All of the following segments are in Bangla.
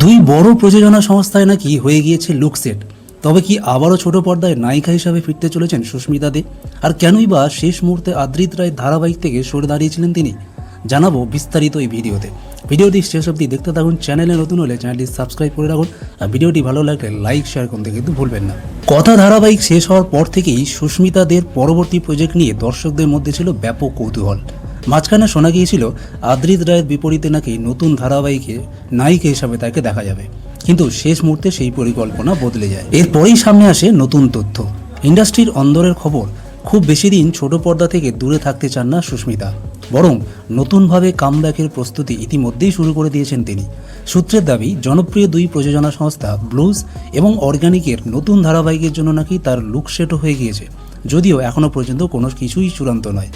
দুই বড় প্রযোজনা সংস্থায় নাকি হয়ে গিয়েছে লুক সেট। তবে কি আবারও ছোট পর্দায় নায়িকা হিসাবে ফিরতে চলেছেন সুস্মিতা দে? আর কেনই বা শেষ মুহূর্তে আদ্রিত রায় ধারাবাহিক থেকে সরে দাঁড়িয়েছিলেন তিনি? জানাবো বিস্তারিত এই ভিডিওতে। ভিডিওটি শেষ অবধি দেখতে থাকুন। চ্যানেলে নতুন হলে চ্যানেলটি সাবস্ক্রাইব করে রাখুন, আর ভিডিওটি ভালো লাগলে লাইক শেয়ার করতে কিন্তু ভুলবেন না। কথা ধারাবাহিক শেষ হওয়ার পর থেকেই সুস্মিতা দের পরবর্তী প্রজেক্ট নিয়ে দর্শকদের মধ্যে ছিল ব্যাপক কৌতূহল। মাঝখানে শোনা গিয়েছিল আদ্রিত রায়ের বিপরীতে নাকি নতুন ধারাবাহিকে নায়িকা হিসাবে তাকে দেখা যাবে, কিন্তু শেষ মুহূর্তে সেই পরিকল্পনা বদলে যায়। এরপরেই সামনে আসে নতুন তথ্য। ইন্ডাস্ট্রির অন্দরের খবর, খুব বেশি দিন ছোট পর্দা থেকে দূরে থাকতে চান না সুস্মিতা, বরং নতুনভাবে কামব্যাকের প্রস্তুতি ইতিমধ্যেই শুরু করে দিয়েছেন তিনি। সূত্রের দাবি, জনপ্রিয় দুই প্রযোজনা সংস্থা ব্লুজ এবং অর্গানিকের নতুন ধারাবাহিকের জন্য নাকি তার লুক সেটও হয়ে গিয়েছে, যদিও এখনও পর্যন্ত কোনো কিছুই চূড়ান্ত নয়।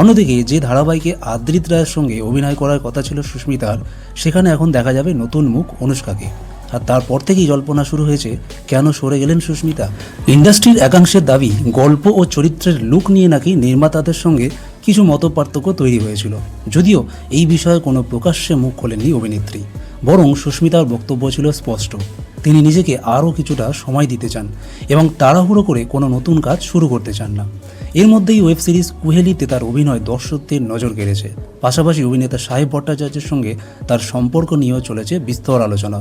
অন্যদিকে যে ধারাবাহিকে আদ্রিত রায়ের সঙ্গে অভিনয় করার কথা ছিল সুস্মিতার, সেখানে এখন দেখা যাবে নতুন মুখ অনুষ্কাকে। আর তারপর থেকেই জল্পনা শুরু হয়েছে, কেন সরে গেলেন সুস্মিতা। ইন্ডাস্ট্রির একাংশের দাবি, গল্প ও চরিত্রের লুক নিয়ে নাকি নির্মাতাদের সঙ্গে কিছু মতপার্থক্য তৈরি হয়েছিল, যদিও এই বিষয়ে কোনো প্রকাশ্যে মুখ খোলেননি অভিনেত্রী। বরং সুস্মিতার বক্তব্য ছিল স্পষ্ট, তিনি নিজেকে আরও কিছুটা সময় দিতে চান এবং তাড়াহুড়ো করে কোনো নতুন কাজ শুরু করতে চান না। এর মধ্যেই ওয়েব সিরিজ কুহেলিতে তার অভিনয় দর্শকদের নজর কেড়েছে। পাশাপাশি অভিনেতা সাহেব ভট্টাচার্যের সঙ্গে তার সম্পর্ক নিয়েও চলেছে বিস্তর আলোচনা,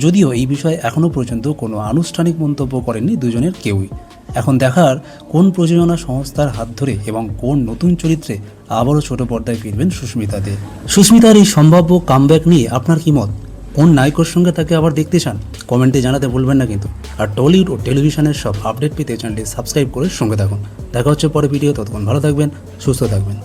যদিও এই বিষয়ে এখনও পর্যন্ত কোনো আনুষ্ঠানিক মন্তব্য করেননি দুজনের কেউই। এখন দেখার কোন প্রযোজনা সংস্থার হাত ধরে এবং কোন নতুন চরিত্রে আবারও ছোট পর্দায় ফিরবেন সুস্মিতা দে। সুস্মিতার এই সম্ভাব্য কামব্যাক নিয়ে আপনার কি মত? কোন নায়কের সঙ্গে তাকে আবার দেখতে চান? কমেন্টে জানাতে ভুলবেন না কিন্তু। আর টলিউড ও টেলিভিশনের সব আপডেট পেতে চ্যানেলটি সাবস্ক্রাইব করে সঙ্গে থাকুন। দেখা হচ্ছে পরে ভিডিও। ততক্ষণ ভালো থাকবেন, সুস্থ থাকবেন।